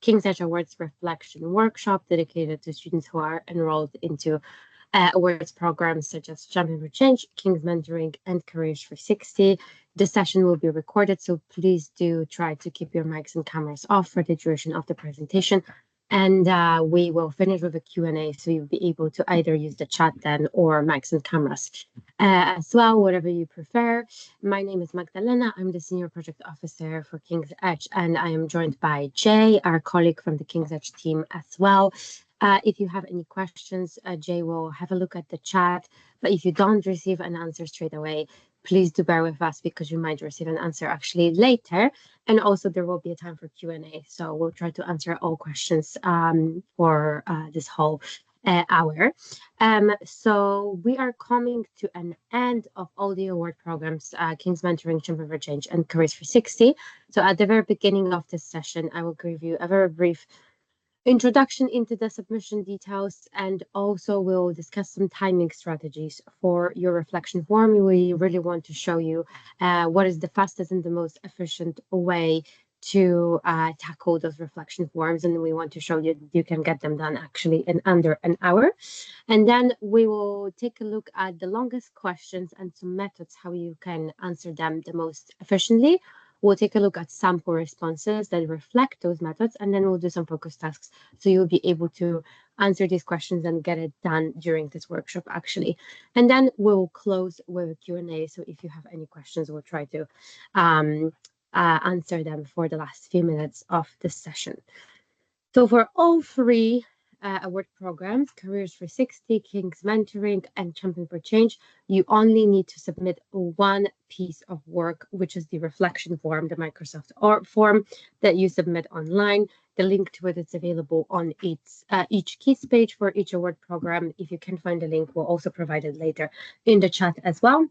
King's Edge Awards Reflection Workshop dedicated to students who are enrolled into awards programs such as Champion for Change, King's Mentoring, and Careers 360. The session will be recorded, so please do try to keep your mics and cameras off for the duration of the presentation. And we will finish with a Q&A, so you'll be able to either use the chat then or mics and cameras as well, whatever you prefer. My name is Magdalena. I'm the Senior Project Officer for King's Edge, and I am joined by Jay, our colleague from the King's Edge team as well. If you have any questions, Jay will have a look at the chat, but if you don't receive an answer straight away, please do bear with us because you might receive an answer actually later. And also there will be a time for Q&A. So we'll try to answer all questions for this whole hour. So we are coming to an end of all the award programs, King's Mentoring, Champion for Change, and Careers 360. So at the very beginning of this session, I will give you a very brief introduction into the submission details, and also we'll discuss some timing strategies for your reflection form. We really want to show you what is the fastest and the most efficient way to tackle those reflection forms, and we want to show you you can get them done actually in under an hour. And then we will take a look at the longest questions and some methods how you can answer them the most efficiently. We'll take a look at sample responses that reflect those methods, and then we'll do some focus tasks. So you'll be able to answer these questions and get it done during this workshop, actually. And then we'll close with a Q&A. So if you have any questions, we'll try to answer them for the last few minutes of this session. So for all three award programs, Careers 360, King's Mentoring, and Champion for Change, you only need to submit one piece of work, which is the reflection form, the Microsoft form that you submit online. The link to it is available on each KEATS page for each award program. If you can find the link, we'll also provide it later in the chat as well.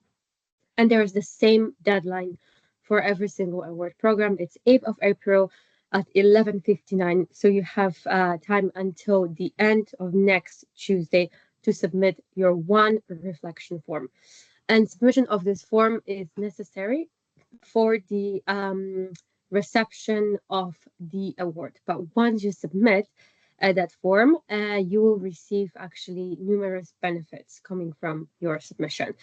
And there is the same deadline for every single award program. It's 8th of April at 11:59. So you have time until the end of next Tuesday to submit your one reflection form. And submission of this form is necessary for the reception of the award. But once you submit that form, you will receive actually numerous benefits coming from your submission.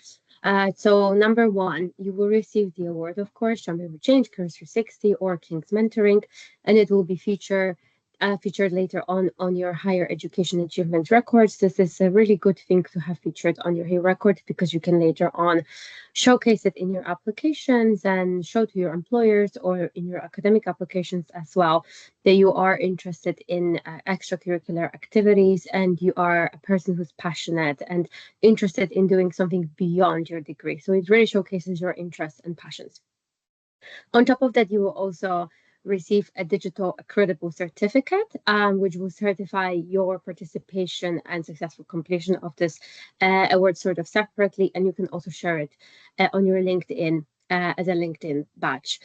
So number one, you will receive the award, of course, Champion for Change, Careers 360, or King's Mentoring, and it will be featured later on your higher education achievement records. This is a really good thing to have featured on your record because you can later on showcase it in your applications and show to your employers or in your academic applications as well that you are interested in extracurricular activities and you are a person who's passionate and interested in doing something beyond your degree. So it really showcases your interests and passions. On top of that, you will also receive a digital accreditable certificate, which will certify your participation and successful completion of this award sort of separately, and you can also share it on your LinkedIn as a LinkedIn badge.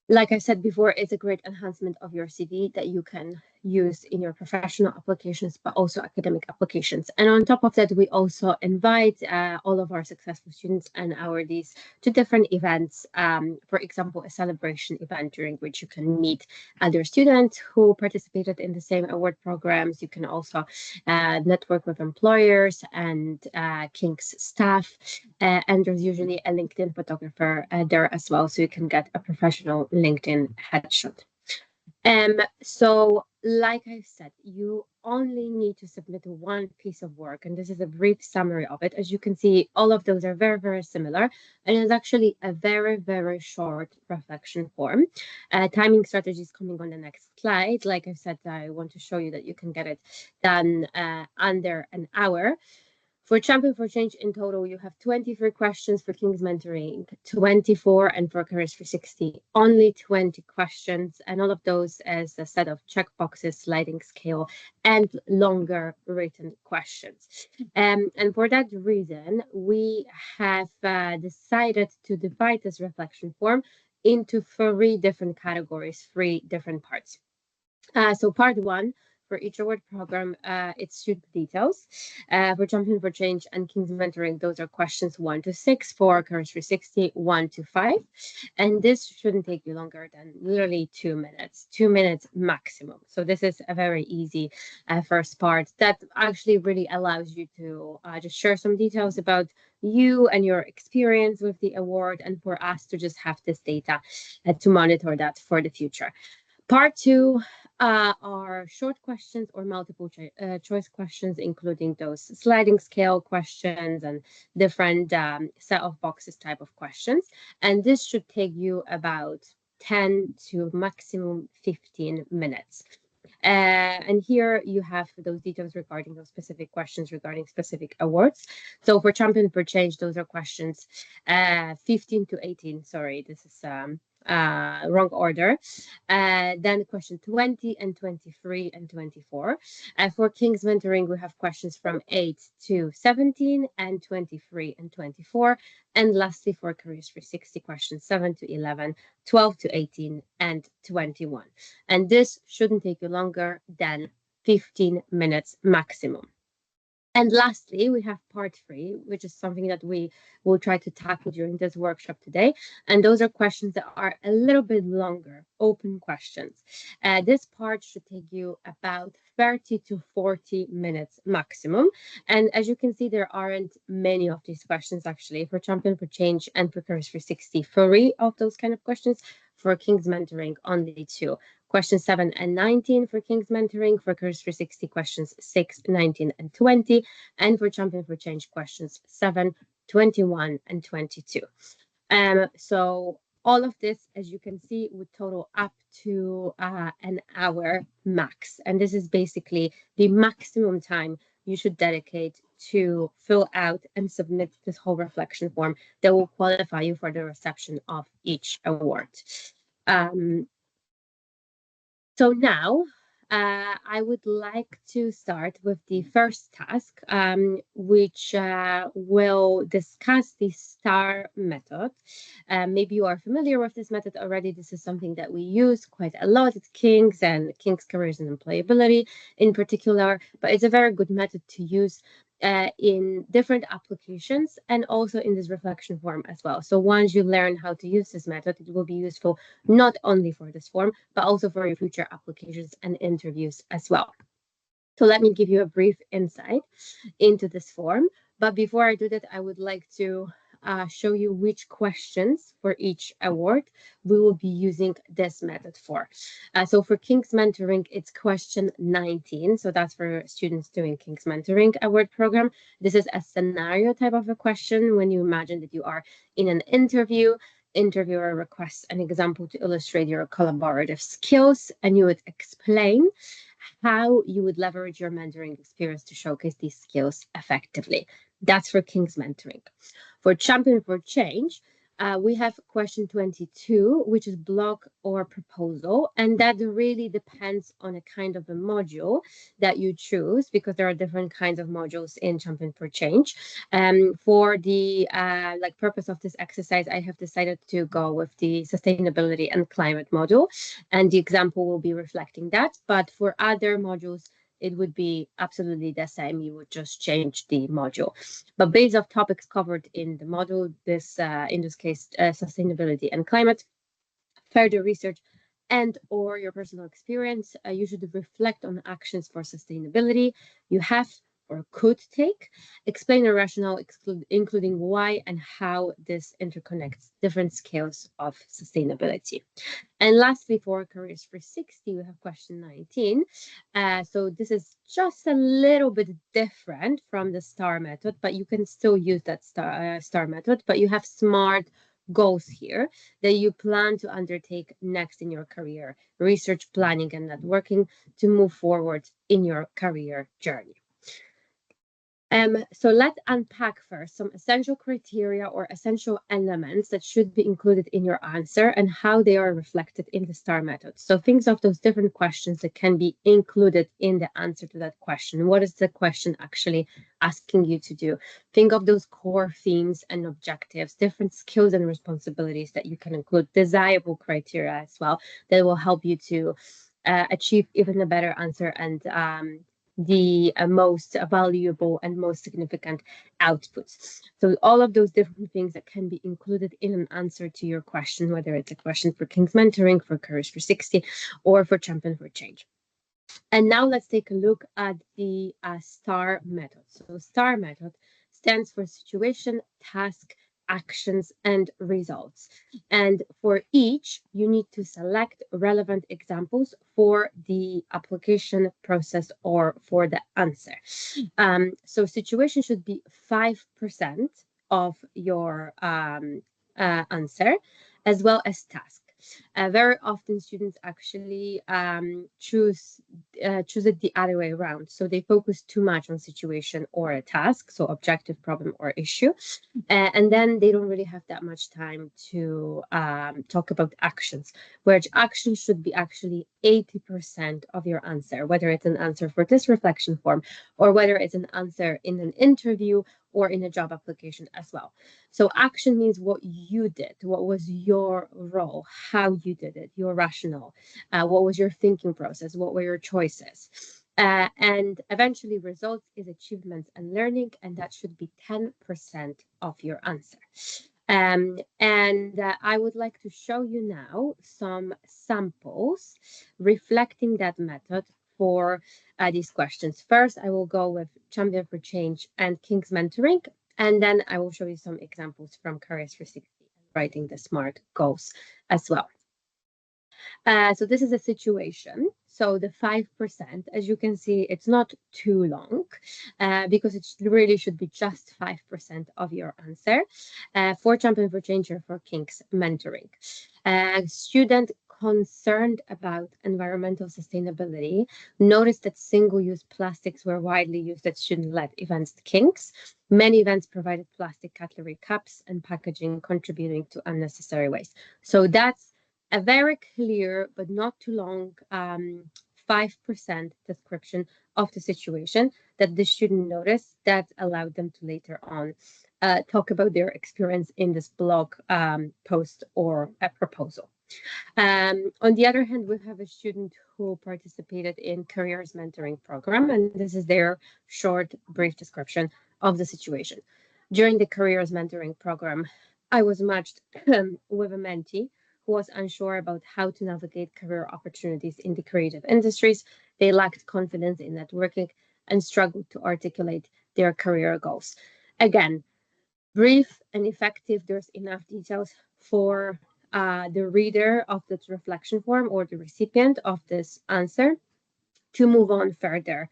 Like I said before, it's a great enhancement of your CV that you can use in your professional applications, but also academic applications. And on top of that, we also invite all of our successful students and awardees to different events. For example, a celebration event during which you can meet other students who participated in the same award programs. You can also network with employers and King's staff. And there's usually a LinkedIn photographer there as well, so you can get a professional LinkedIn headshot. So like I said, you only need to submit one piece of work, and this is a brief summary of it. As you can see, all of those are very, very similar, and it's actually a very, very short reflection form. Timing strategy is coming on the next slide. Like I said, I want to show you that you can get it done under an hour. For Champion for Change in total, you have 23 questions. For King's Mentoring, 24, and for Careers 360, only 20 questions. And all of those as a set of checkboxes, sliding scale, and longer written questions. And for that reason, we have decided to divide this reflection form into 3 different categories, 3 different parts. So part 1 for each award program, it's student details. For Champion for Change and King's Mentoring, those are questions 1 to 6. For Careers 360, 1 to 5. And this shouldn't take you longer than literally 2 minutes, 2 minutes maximum. So this is a very easy first part that actually really allows you to just share some details about you and your experience with the award, and for us to just have this data to monitor that for the future. Part 2 are short questions or multiple choice questions, including those sliding scale questions and different set of boxes type of questions. And this should take you about 10 to maximum 15 minutes. And here you have those details regarding those specific questions regarding specific awards. So for Champion for Change, those are questions 15 to 18. Sorry, this is wrong order. Then question 20 and 23 and 24. For King's Mentoring, we have questions from 8 to 17 and 23 and 24. And lastly, for Careers 360, questions 7 to 11, 12 to 18, and 21. And this shouldn't take you longer than 15 minutes maximum. And lastly, we have part 3, which is something that we will try to tackle during this workshop today. And those are questions that are a little bit longer, open questions. This part should take you about 30 to 40 minutes maximum. And as you can see, there aren't many of these questions actually. For Champion for Change and for Careers 360, 3 of those kind of questions. For King's Mentoring, only 2. Questions 7 and 19 for King's Mentoring, for Careers 360, questions 6, 19, and 20, and for Champion for Change, questions 7, 21, and 22. So all of this, as you can see, would total up to an hour max. And this is basically the maximum time you should dedicate to fill out and submit this whole reflection form that will qualify you for the reception of each award. So now I would like to start with the first task, which will discuss the STAR method. Maybe you are familiar with this method already. This is something that we use quite a lot at King's and King's Careers and Employability in particular, but it's a very good method to use in different applications and also in this reflection form as well. So once you learn how to use this method, it will be useful not only for this form, but also for your future applications and interviews as well. So let me give you a brief insight into this form. But before I do that, I would like to show you which questions for each award we will be using this method for. So for King's Mentoring, it's question 19. So that's for students doing King's Mentoring award program. This is a scenario type of a question when you imagine that you are in an interview. Interviewer requests an example to illustrate your collaborative skills, and you would explain how you would leverage your mentoring experience to showcase these skills effectively. That's for King's Mentoring. For Champion for Change, we have question 22, which is blog or proposal, and that really depends on a kind of a module that you choose, because there are different kinds of modules in Champion for Change. For the purpose of this exercise, I have decided to go with the sustainability and climate module, and the example will be reflecting that. But for other modules, it would be absolutely the same. You would just change the module. But based off topics covered in the module, this in this case, sustainability and climate, further research and or your personal experience, you should reflect on actions for sustainability you have or could take, explain a rationale, including why and how this interconnects different scales of sustainability. And lastly, for Careers 360, we have question 19. So this is just a little bit different from the STAR method, but you can still use that STAR method, but you have SMART goals here that you plan to undertake next in your career, research, planning, and networking to move forward in your career journey. So let's unpack first some essential criteria or essential elements that should be included in your answer and how they are reflected in the STAR method. So think of those different questions that can be included in the answer to that question. What is the question actually asking you to do? Think of those core themes and objectives, different skills and responsibilities that you can include, desirable criteria as well that will help you to achieve even a better answer and the most valuable and most significant outputs. So all of those different things that can be included in an answer to your question, whether it's a question for King's Mentoring, for Careers 360, or for Champion for Change. And now let's take a look at the STAR method. So STAR method stands for situation, task, actions, and results. And for each, you need to select relevant examples for the application process or for the answer. So situation should be 5% of your answer, as well as task. Very often students actually choose it the other way around. So they focus too much on situation or a task, so objective, problem, or issue. And then they don't really have that much time to talk about actions, where actions should be actually 80% of your answer, whether it's an answer for this reflection form or whether it's an answer in an interview or in a job application as well. So action means what you did, what was your role, how you did it, your rationale, what was your thinking process, what were your choices. And eventually results is achievements and learning, and that should be 10% of your answer. I would like to show you now some samples reflecting that method for these questions. First, I will go with Champion for Change and King's Mentoring, and then I will show you some examples from Careers 360 and Writing the SMART goals as well. So this is a situation. So the 5%, as you can see, it's not too long because it really should be just 5% of your answer for Champion for Change or for King's Mentoring. Student concerned about environmental sustainability noticed that single-use plastics were widely used at student-led events at King's. Many events provided plastic cutlery cups and packaging, contributing to unnecessary waste. So that's a very clear but not too long 5% description of the situation that the student noticed that allowed them to later on talk about their experience in this blog post or a proposal. On the other hand, we have a student who participated in Careers Mentoring Program, and this is their short, brief description of the situation. During the Careers Mentoring Program, I was matched with a mentee who was unsure about how to navigate career opportunities in the creative industries. They lacked confidence in networking and struggled to articulate their career goals. Again, brief and effective. There's enough details for the reader of this reflection form or the recipient of this answer to move on further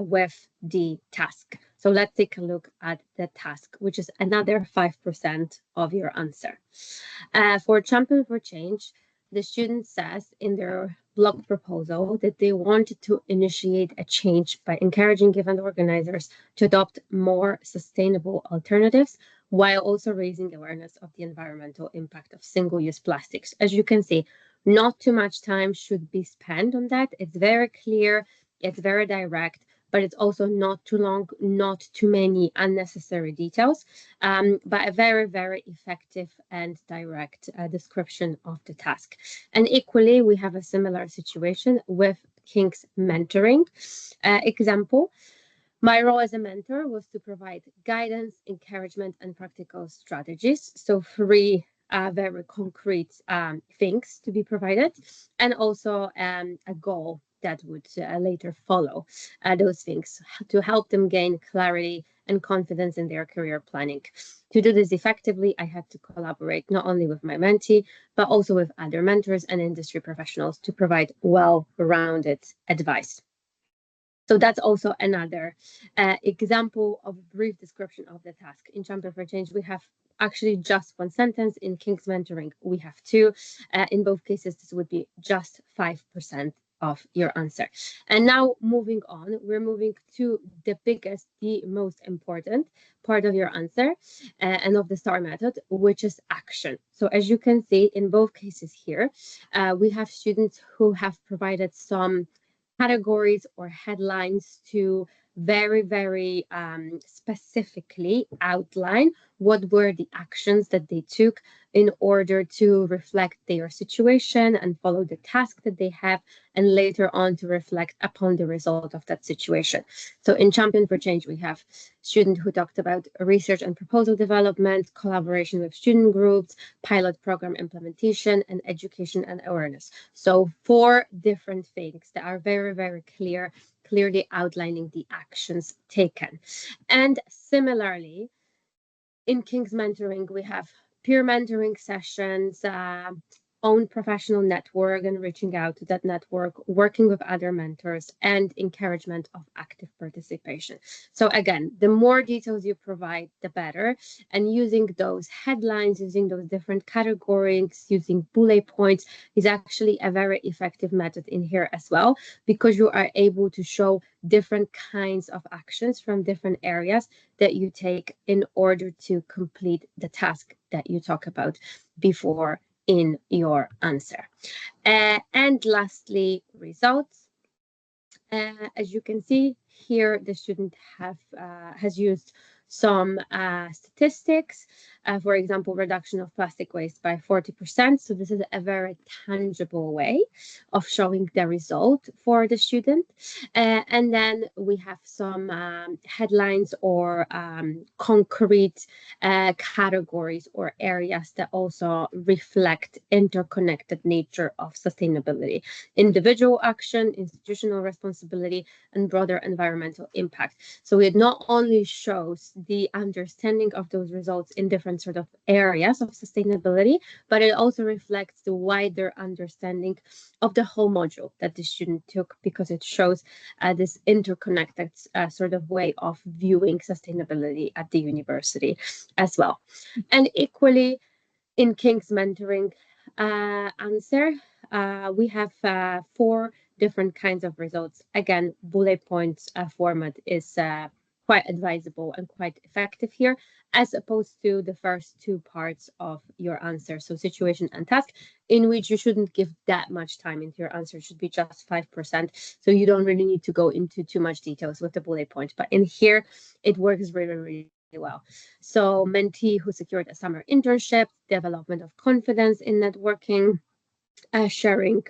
with the task. So let's take a look at the task, which is another 5% of your answer. For Champion for Change, the student says in their blog proposal that they wanted to initiate a change by encouraging event organizers to adopt more sustainable alternatives while also raising awareness of the environmental impact of single-use plastics. As you can see, not too much time should be spent on that. It's very clear, it's very direct, but it's also not too long, not too many unnecessary details, but a very, very effective and direct description of the task. And equally, we have a similar situation with King's Mentoring example. My role as a mentor was to provide guidance, encouragement, and practical strategies. So three very concrete things to be provided, and also a goal that would later follow those things to help them gain clarity and confidence in their career planning. To do this effectively, I had to collaborate not only with my mentee, but also with other mentors and industry professionals to provide well-rounded advice. So that's also another example of a brief description of the task. In Champion for Change, we have actually just one sentence. In King's Mentoring, we have two. In both cases, this would be just 5% of your answer. And now moving on, we're moving to the biggest, the most important part of your answer and of the STAR method, which is action. So as you can see in both cases here, we have students who have provided some categories or headlines to very specifically outline what were the actions that they took in order to reflect their situation and follow the task that they have, and later on to reflect upon the result of that situation. So in Champion for Change, we have student who talked about research and proposal development, collaboration with student groups, pilot program implementation, and education and awareness. So 4 different things that are very clearly outlining the actions taken. And similarly, in King's Mentoring, we have peer mentoring sessions, own professional network and reaching out to that network, working with other mentors, and encouragement of active participation. So again, the more details you provide, the better. And using those headlines, using those different categories, using bullet points is actually a very effective method in here as well, because you are able to show different kinds of actions from different areas that you take in order to complete the task that you talk about before in your answer. And lastly, results. As you can see here, the student has used some statistics, for example, reduction of plastic waste by 40%. So this is a very tangible way of showing the result for the student. And then we have some headlines or concrete categories or areas that also reflect interconnected nature of sustainability: individual action, institutional responsibility, and broader environmental impact. So it not only shows the understanding of those results in different sort of areas of sustainability, but it also reflects the wider understanding of the whole module that the student took, because it shows this interconnected sort of way of viewing sustainability at the university as well. And equally, in King's Mentoring answer, we have 4 different kinds of results. Again, bullet points format is quite advisable and quite effective here, as opposed to the first 2 parts of your answer. So situation and task, in which you shouldn't give that much time into your answer. It should be just 5%. So you don't really need to go into too much details with the bullet point. But in here, it works really well. So mentee who secured a summer internship, development of confidence in networking, sharing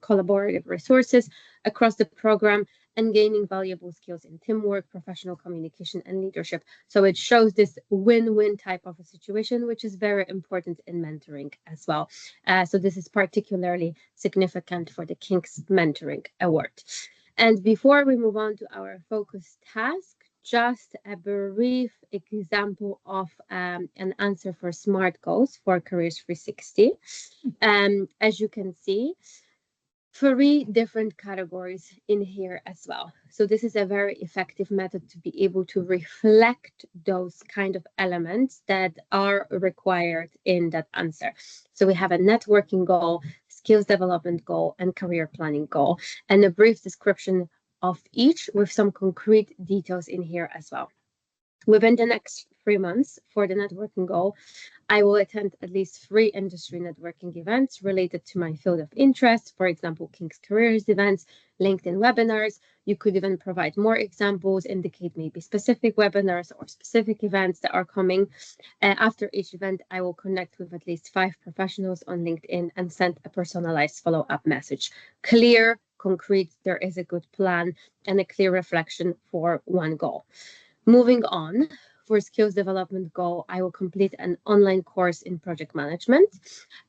collaborative resources across the program, and gaining valuable skills in teamwork, professional communication, and leadership. So it shows this win-win type of a situation, which is very important in mentoring as well. So this is particularly significant for the King's Mentoring Award. And before we move on to our focus task, just a brief example of an answer for SMART goals for Careers 360. As you can see, 3 different categories in here as well. So this is a very effective method to be able to reflect those kind of elements that are required in that answer. So we have a networking goal, skills development goal, and career planning goal, and a brief description of each with some concrete details in here as well. Within the next 3 months for the networking goal, I will attend at least 3 industry networking events related to my field of interest, for example, King's Careers events, LinkedIn webinars. You could even provide more examples, indicate maybe specific webinars or specific events that are coming. After each event, I will connect with at least 5 professionals on LinkedIn and send a personalized follow-up message. Clear, concrete, there is a good plan, and a clear reflection for one goal. Moving on, for skills development goal, I will complete an online course in project management.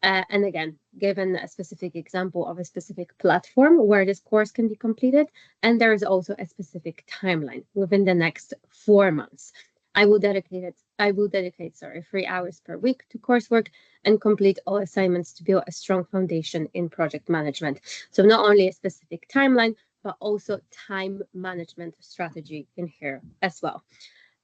And again, given a specific example of a specific platform where this course can be completed, and there is also a specific timeline within the next 4 months. I will dedicate 3 hours per week to coursework and complete all assignments to build a strong foundation in project management. So not only a specific timeline, but also time management strategy in here as well.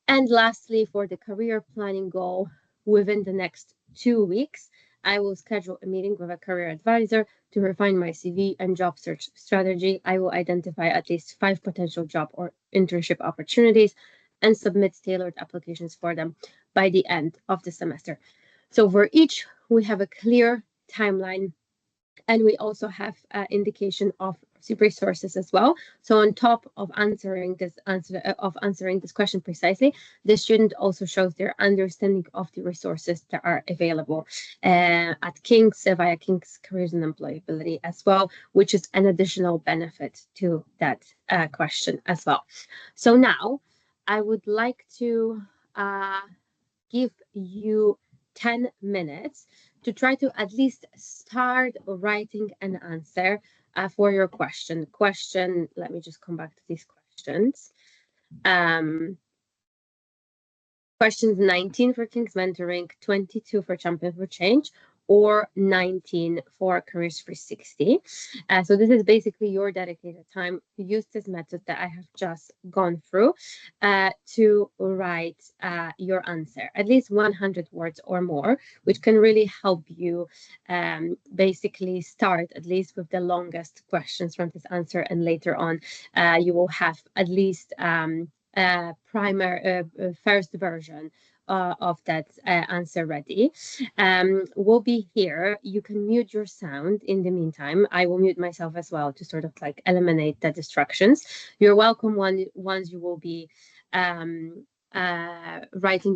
And lastly, for the career planning goal, within the next 2 weeks, I will schedule a meeting with a career advisor to refine my CV and job search strategy. I will identify at least 5 potential job or internship opportunities and submit tailored applications for them by the end of the semester. So for each, we have a clear timeline And we also have indication of resources as well. So on top of answering this question precisely, the student also shows their understanding of the resources that are available at King's via King's Careers and Employability as well, which is an additional benefit to that question as well. So now I would like to give you 10 minutes to try to at least start writing an answer for your question. Let me just come back to these questions. Questions 19 for King's Mentoring, 22 for Champion for Change, or 19 for Careers 360. So this is basically your dedicated time to use this method that I have just gone through to write your answer, at least 100 words or more, which can really help you basically start at least with the longest questions from this answer, and later on you will have at least first version of that answer ready. We'll be here. You can mute your sound in the meantime. I will mute myself as well to sort of like eliminate the distractions. You're welcome once you will be writing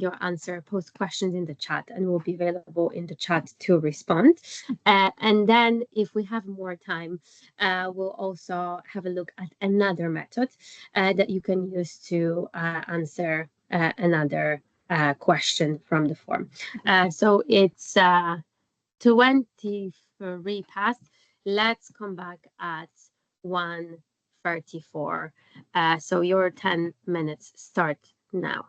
your answer, post questions in the chat, and will be available in the chat to respond. And then if we have more time, we'll also have a look at another method that you can use to answer another question from the form. So it's 23 past. Let's come back at 1:34. So your 10 minutes start now.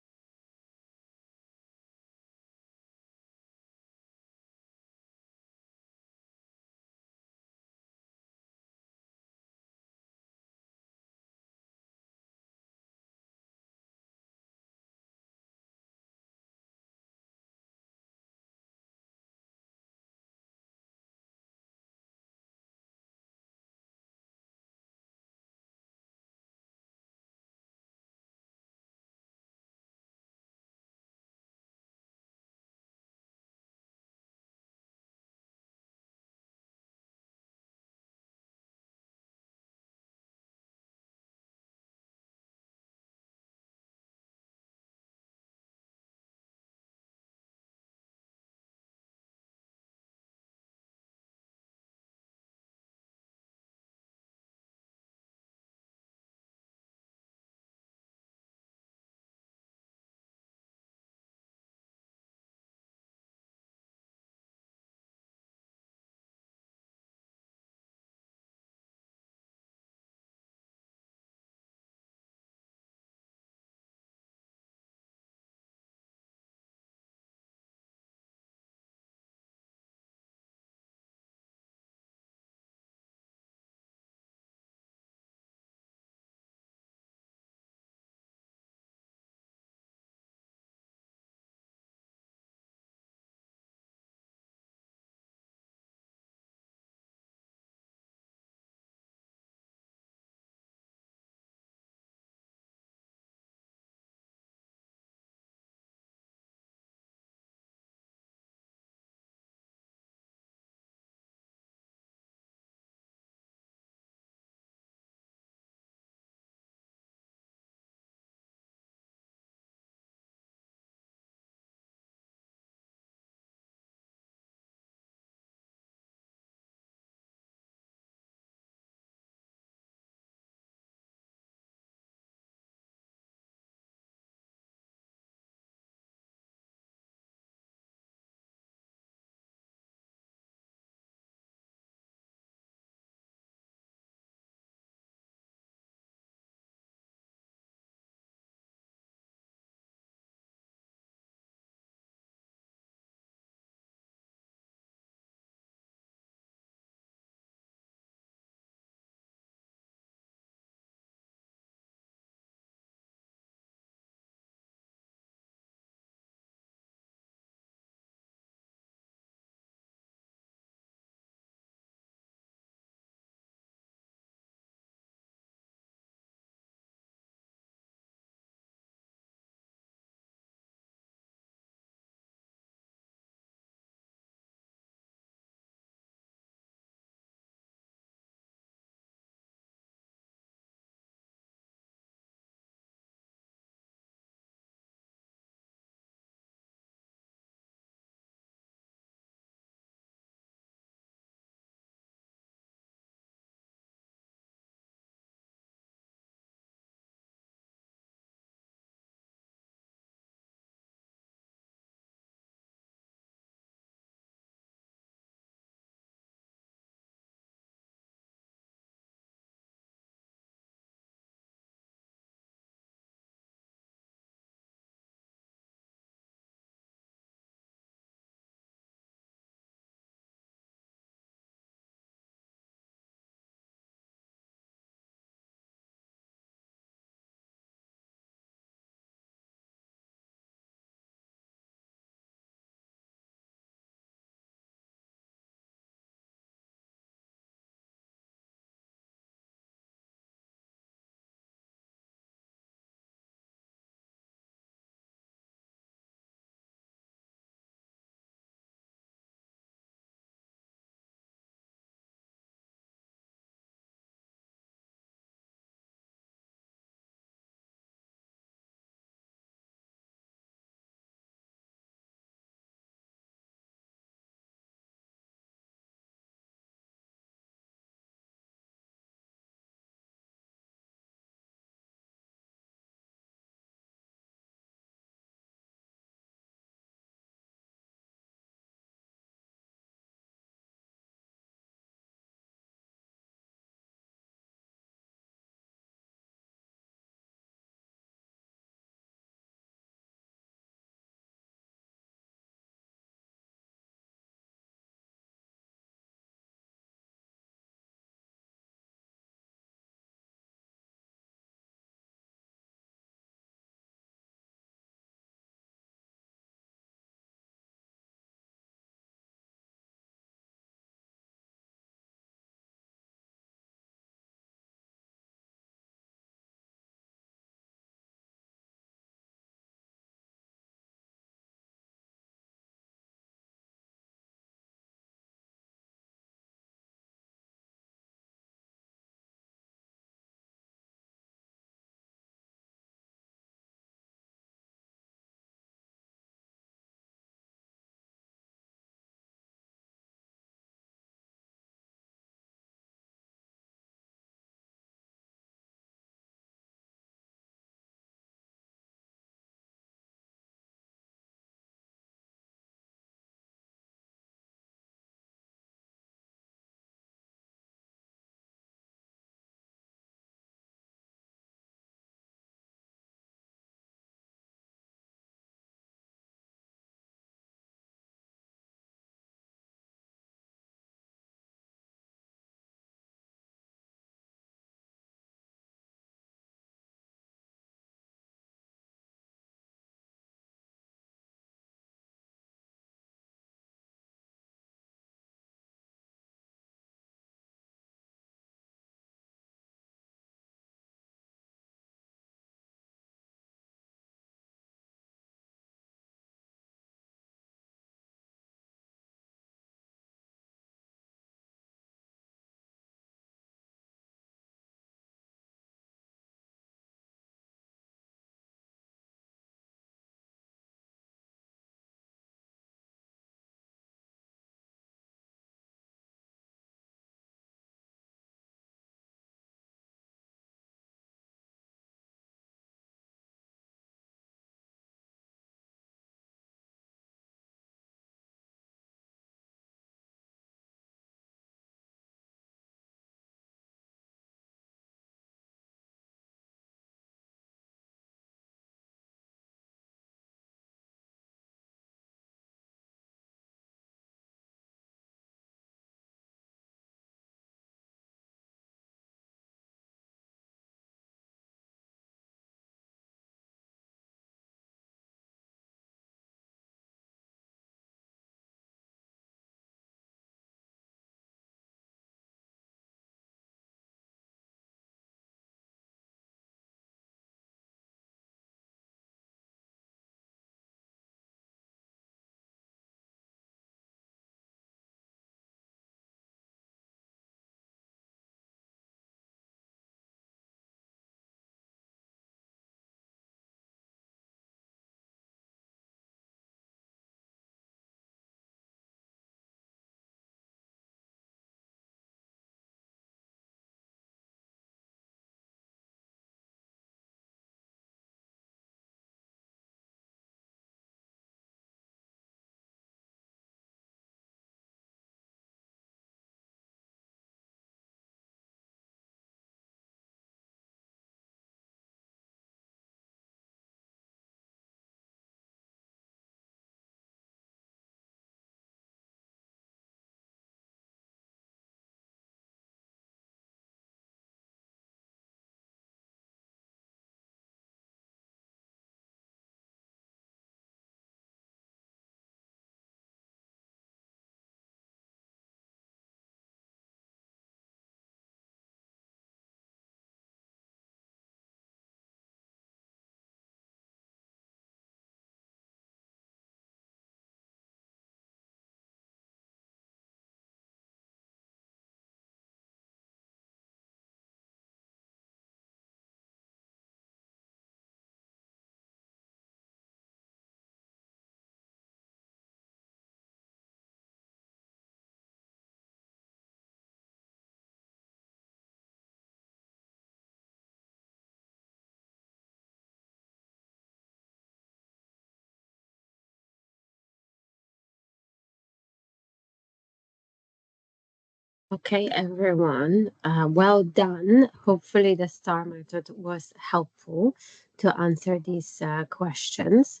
Okay, everyone, well done. Hopefully, the STAR method was helpful to answer these questions.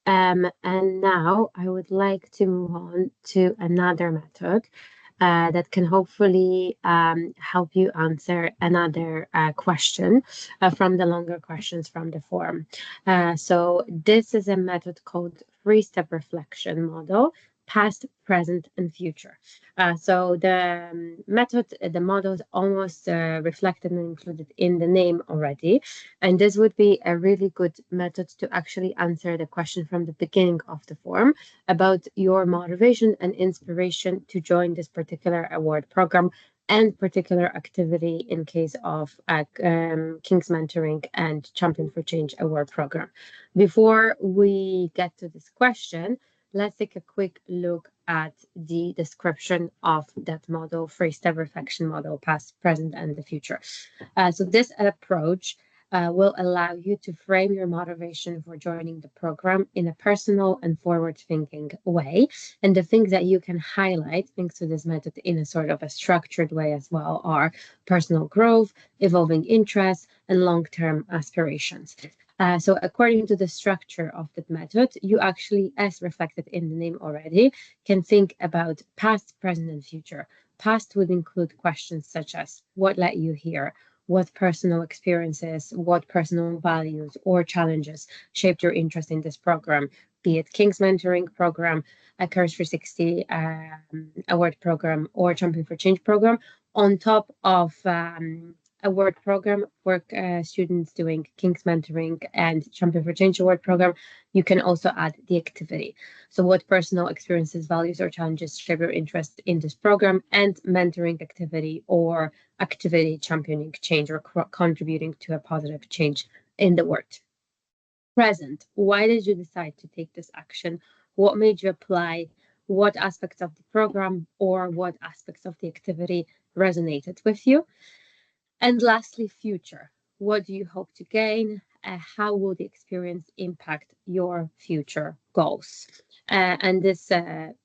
And now I would like to move on to another method that can hopefully help you answer another question from the longer questions from the form. So this is a method called three-step reflection model, past, present, and future. So the method, the model is almost reflected and included in the name already. And this would be a really good method to actually answer the question from the beginning of the form about your motivation and inspiration to join this particular award program and particular activity in case of King's Mentoring and Champion for Change award program. Before we get to this question, let's take a quick look at the description of that model, three-step reflection model, past, present, and the future. So this approach will allow you to frame your motivation for joining the program in a personal and forward-thinking way. And the things that you can highlight, thanks to this method, in a sort of a structured way as well, are personal growth, evolving interests, and long-term aspirations. So according to the structure of the method, you actually, as reflected in the name already, can think about past, present, and future. Past would include questions such as what led you here, what personal experiences, what personal values or challenges shaped your interest in this program, be it King's Mentoring Program, a Courage 360 award program, or Champion for Change program, on top of award program for students doing King's Mentoring and Champion for Change award program. You can also add the activity. So what personal experiences, values, or challenges shape your interest in this program, and mentoring activity or activity championing change or contributing to a positive change in the world. Present. Why did you decide to take this action? What made you apply? What aspects of the program or what aspects of the activity resonated with you? And lastly, future. What do you hope to gain? How will the experience impact your future goals? And this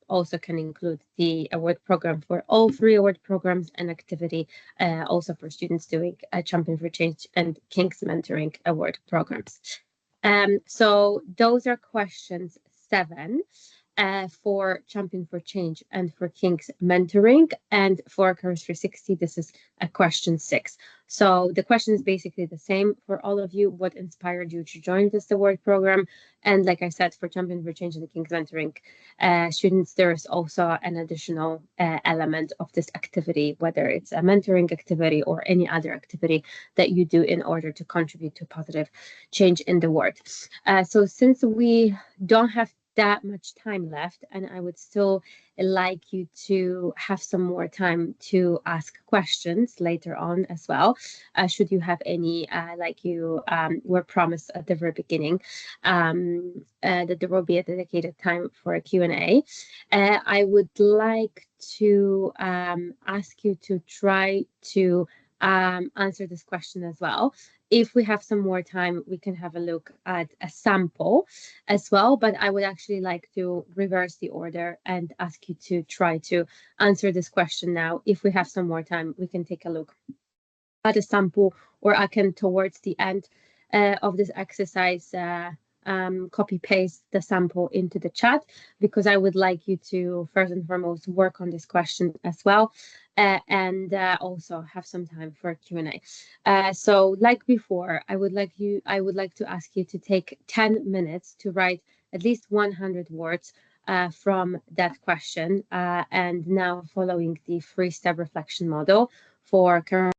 also can include the award program for all three award programs and activity, also for students doing a Champion for Change and King's Mentoring award programs. So those are questions 7 for Champion for Change and for King's Mentoring. And for Courage 360, this is a question 6. So the question is basically the same for all of you. What inspired you to join this award program? And like I said, for Champion for Change and the King's Mentoring students, there is also an additional element of this activity, whether it's a mentoring activity or any other activity that you do in order to contribute to positive change in the world. So since we don't have that much time left, and I would still like you to have some more time to ask questions later on as well, should you have any, like you were promised at the very beginning, that there will be a dedicated time for a Q&A. I would like to ask you to try to answer this question as well. If we have some more time, we can have a look at a sample as well, but I would actually like to reverse the order and ask you to try to answer this question now. If we have some more time, we can take a look at a sample, or I can, towards the end of this exercise, copy paste the sample into the chat, because I would like you to first and foremost work on this question as well, and also have some time for Q&A. So like before, I would like to ask you to take 10 minutes to write at least 100 words from that question, and now following the three-step reflection model for current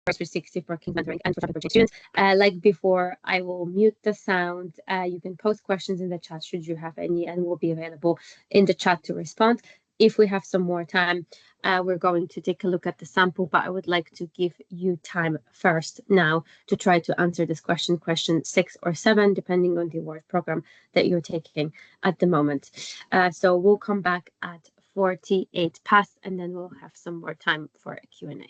360 for King's Mentoring and for Champion for Change students. Like before, I will mute the sound. You can post questions in the chat should you have any, and we'll be available in the chat to respond. If we have some more time, we're going to take a look at the sample, but I would like to give you time first now to try to answer this question 6 or 7, depending on the award program that you're taking at the moment. So we'll come back at 48 past, and then we'll have some more time for a Q&A.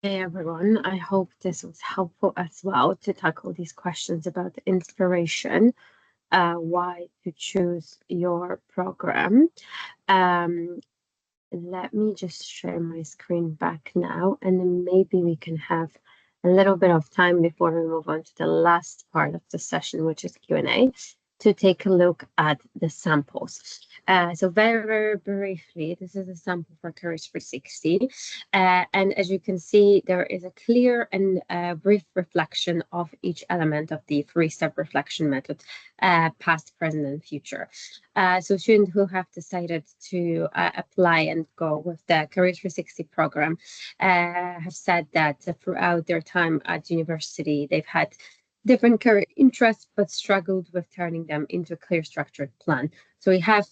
Hey everyone, I hope this was helpful as well to tackle these questions about the inspiration, why to choose your program. Um, Let me just share my screen back now, and then maybe we can have a little bit of time before we move on to the last part of the session, which is Q&A, to take a look at the samples. So very, very briefly, this is a sample for Careers 360. And as you can see, there is a clear and brief reflection of each element of the three-step reflection method, past, present, and future. So students who have decided to apply and go with the Careers 360 program have said that throughout their time at university, they've had different career interests, but struggled with turning them into a clear structured plan. So we have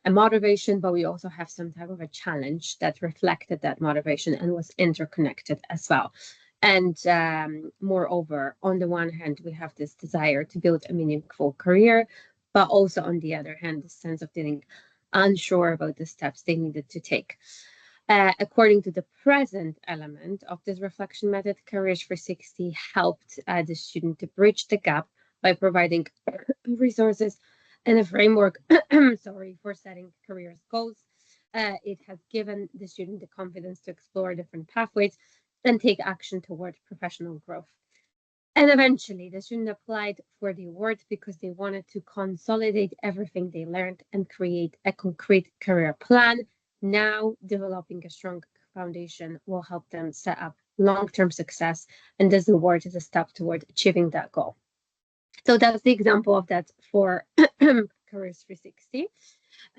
a motivation, but we also have some type of a challenge that reflected that motivation and was interconnected as well. And moreover, on the one hand, we have this desire to build a meaningful career, but also on the other hand, the sense of feeling unsure about the steps they needed to take. According to the present element of this reflection method, Careers 360 helped the student to bridge the gap by providing resources and a framework for setting career goals. It has given the student the confidence to explore different pathways and take action toward professional growth. And eventually, the student applied for the award because they wanted to consolidate everything they learned and create a concrete career plan. Now, developing a strong foundation will help them set up long-term success, and this award is a step toward achieving that goal. So that's the example of that for Careers 360.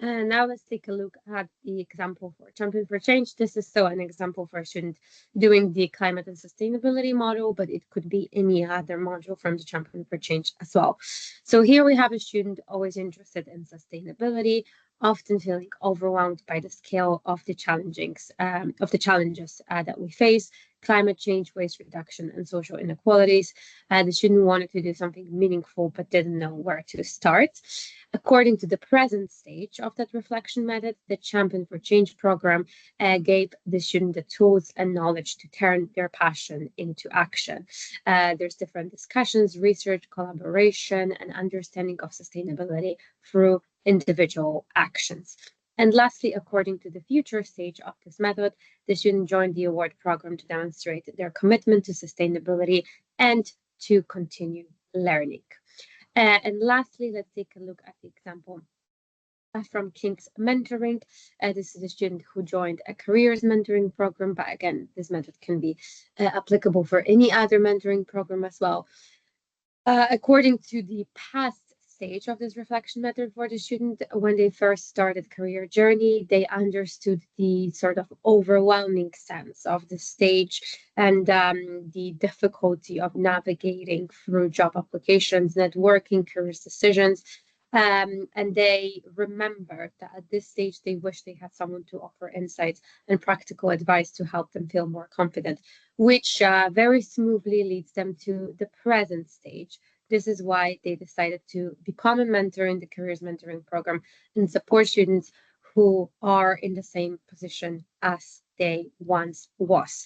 And now let's take a look at the example for Champion for Change. This is so an example for a student doing the climate and sustainability module, but it could be any other module from the Champion for Change as well. So here we have a student always interested in sustainability, often feeling overwhelmed by the scale of the challenges that we face, climate change, waste reduction, and social inequalities. The student wanted to do something meaningful, but didn't know where to start. According to the present stage of that reflection method, the Champion for Change program gave the student the tools and knowledge to turn their passion into action. There's different discussions, research, collaboration, and understanding of sustainability through individual actions. And lastly, according to the future stage of this method, the student joined the award program to demonstrate their commitment to sustainability and to continue learning. And lastly, let's take a look at the example from KEATS mentoring. This is a student who joined a careers mentoring program, but again, this method can be applicable for any other mentoring program as well. According to the past stage of this reflection method for the student, when they first started career journey, they understood the sort of overwhelming sense of the stage and the difficulty of navigating through job applications, networking, career decisions. And they remembered that at this stage, they wish they had someone to offer insights and practical advice to help them feel more confident, which very smoothly leads them to the present stage. This is why they decided to become a mentor in the Careers Mentoring Program and support students who are in the same position as they once was.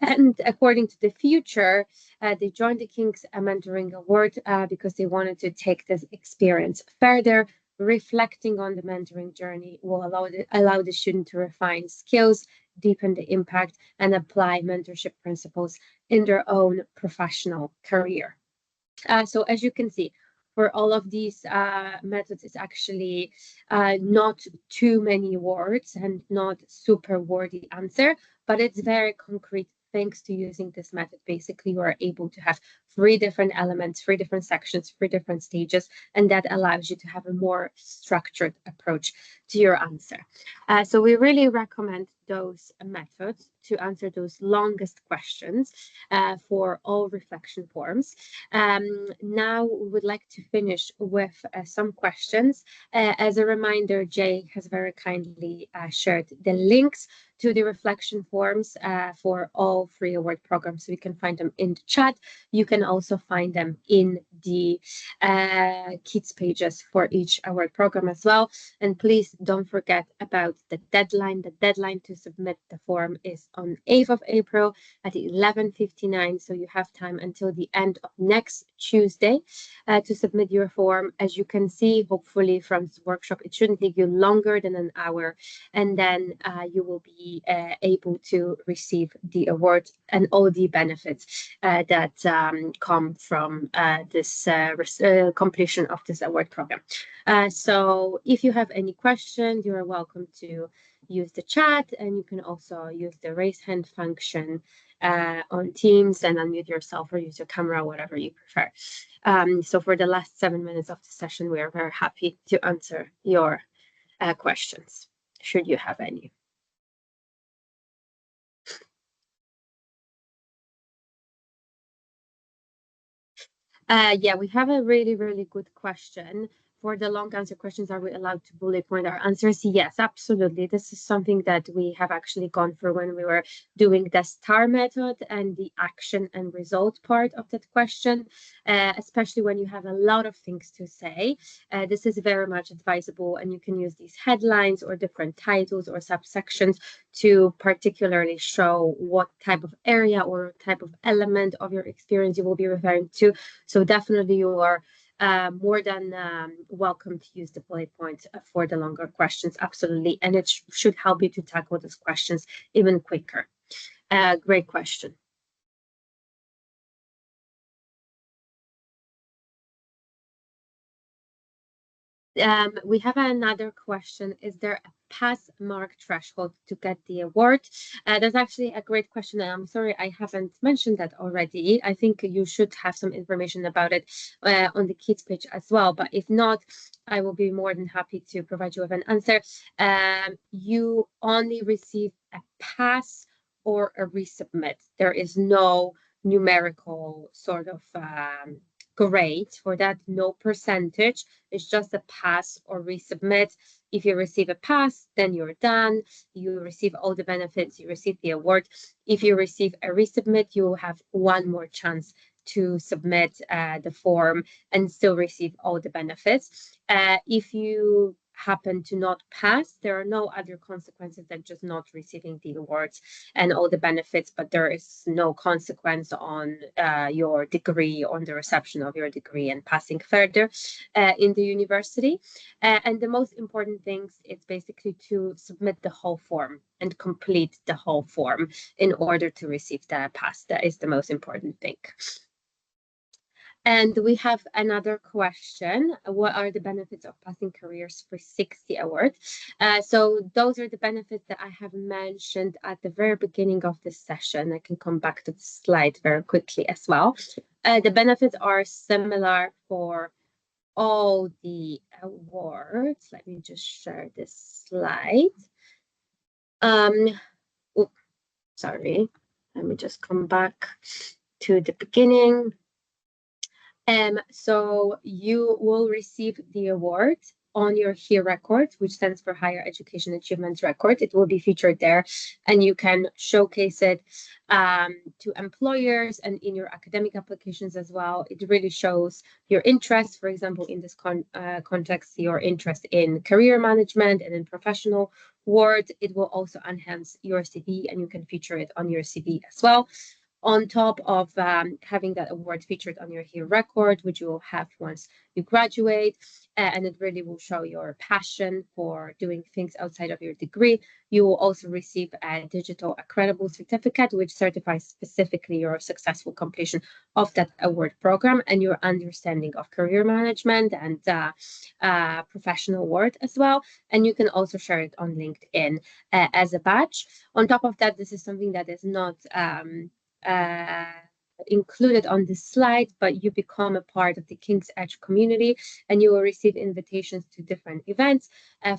And according to the future, they joined the King's Mentoring Award because they wanted to take this experience further. Reflecting on the mentoring journey will allow the student to refine skills, deepen the impact, and apply mentorship principles in their own professional career. So as you can see, for all of these methods, it's actually not too many words and not super wordy answer, but it's very concrete. Thanks to using this method, basically, you are able to have three different elements, three different sections, three different stages, and that allows you to have a more structured approach to your answer. So we really recommend those methods to answer those longest questions for all reflection forms. Now we would like to finish with some questions. As a reminder, Jay has very kindly shared the links to the reflection forms for all three award programs. So you can find them in the chat. You can also find them in the KEATS pages for each award program as well. And please don't forget about the deadline. The deadline to submit the form is on 8th of April at 11:59. So you have time until the end of next Tuesday to submit your form. As you can see, hopefully from this workshop, it shouldn't take you longer than an hour. And then you will be able to receive the award and all the benefits that come from this completion of this award program. So if you have any questions, you are welcome to use the chat, and you can also use the raise hand function on Teams and unmute yourself or use your camera, whatever you prefer. So for the last 7 minutes of the session, we are very happy to answer your questions, should you have any. Yeah, we have a really, really good question. For the long answer questions, are we allowed to bullet point our answers? Yes, absolutely. This is something that we have actually gone through when we were doing the STAR method and the action and result part of that question, especially when you have a lot of things to say. This is very much advisable, and you can use these headlines or different titles or subsections to particularly show what type of area or type of element of your experience you will be referring to. So definitely you are more than welcome to use the bullet points for the longer questions, absolutely. And it should help you to tackle those questions even quicker. Great question. We have another question. Is there a pass mark threshold to get the award? That's actually a great question, and I'm sorry I haven't mentioned that already. I think you should have some information about it on the KEATS page as well, but if not, I will be more than happy to provide you with an answer. You only receive a pass or a resubmit. There is no numerical sort of grade for that, no percentage. It's just a pass or resubmit. If you receive a pass, then you're done. You receive all the benefits, you receive the award. If you receive a resubmit, you will have one more chance to submit the form and still receive all the benefits. If you happen to not pass, there are no other consequences than just not receiving the awards and all the benefits, but there is no consequence on your degree, on the reception of your degree and passing further in the university. And the most important things is basically to submit the whole form and complete the whole form in order to receive the pass. That is the most important thing. And we have another question. What are the benefits of passing Careers 360 award? So those are the benefits that I have mentioned at the very beginning of this session. I can come back to the slide very quickly as well. The benefits are similar for all the awards. Let me just share this slide. Sorry. Let me just come back to the beginning. So you will receive the award on your HEAR record, which stands for Higher Education Achievement Record. It will be featured there, and you can showcase it to employers and in your academic applications as well. It really shows your interest, for example, in this context, your interest in career management and in professional work. It will also enhance your CV, and you can feature it on your CV as well, on top of having that award featured on your HEAR record, which you will have once you graduate, and it really will show your passion for doing things outside of your degree. You will also receive a digital accreditable certificate, which certifies specifically your successful completion of that award program and your understanding of career management and professional work as well. And you can also share it on LinkedIn as a badge. On top of that, this is something that is not included on this slide, but you become a part of the King's Edge community and you will receive invitations to different events.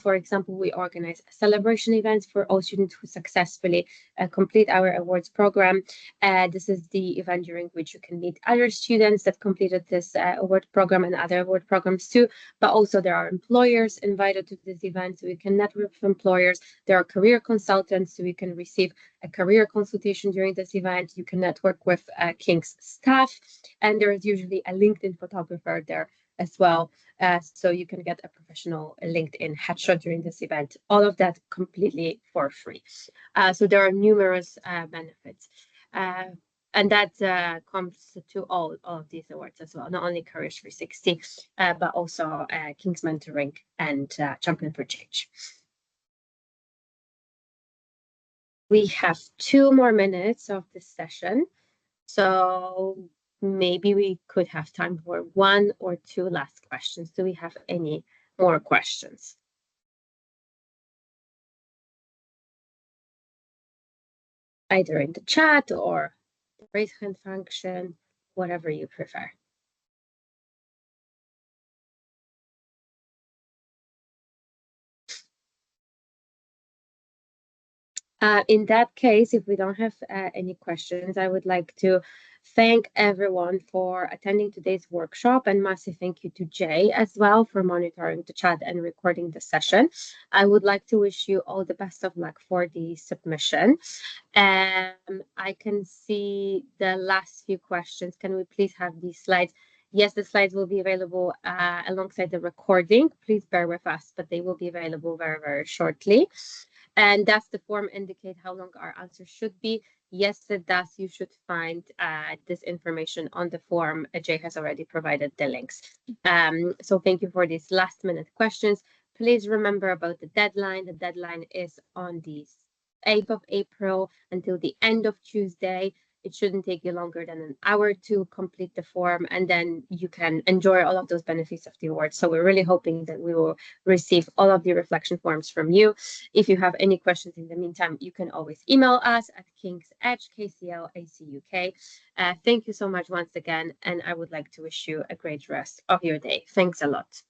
For example, we organize celebration events for all students who successfully complete our awards program. This is the event during which you can meet other students that completed this award program and other award programs too, but also there are employers invited to this event, so we can network with employers. There are career consultants, so we can receive a career consultation during this event. You can network with King's staff, and there is usually a LinkedIn photographer there as well. So you can get a professional LinkedIn headshot during this event. All of that completely for free. So there are numerous benefits. And that comes to all of these awards as well, not only Careers 360, but also King's Mentoring and Champion for Change. We have 2 more minutes of this session, so maybe we could have time for 1 or 2 last questions. Do we have any more questions? Either in the chat or the raise hand function, whatever you prefer. In that case, if we don't have any questions, I would like to thank everyone for attending today's workshop, and massive thank you to Jay as well for monitoring the chat and recording the session. I would like to wish you all the best of luck for the submission. I can see the last few questions. Can we please have these slides? Yes, the slides will be available alongside the recording. Please bear with us, but they will be available very, very shortly. And does the form indicate how long our answer should be? Yes, it does. You should find this information on the form. Jay has already provided the links. So thank you for these last minute questions. Please remember about the deadline. The deadline is on the 8th of April until the end of Tuesday. It shouldn't take you longer than an hour to complete the form, and then you can enjoy all of those benefits of the award. So we're really hoping that we will receive all of the reflection forms from you. If you have any questions in the meantime, you can always email us at kingsedge@kcl.ac.uk. Thank you so much once again, and I would like to wish you a great rest of your day. Thanks a lot.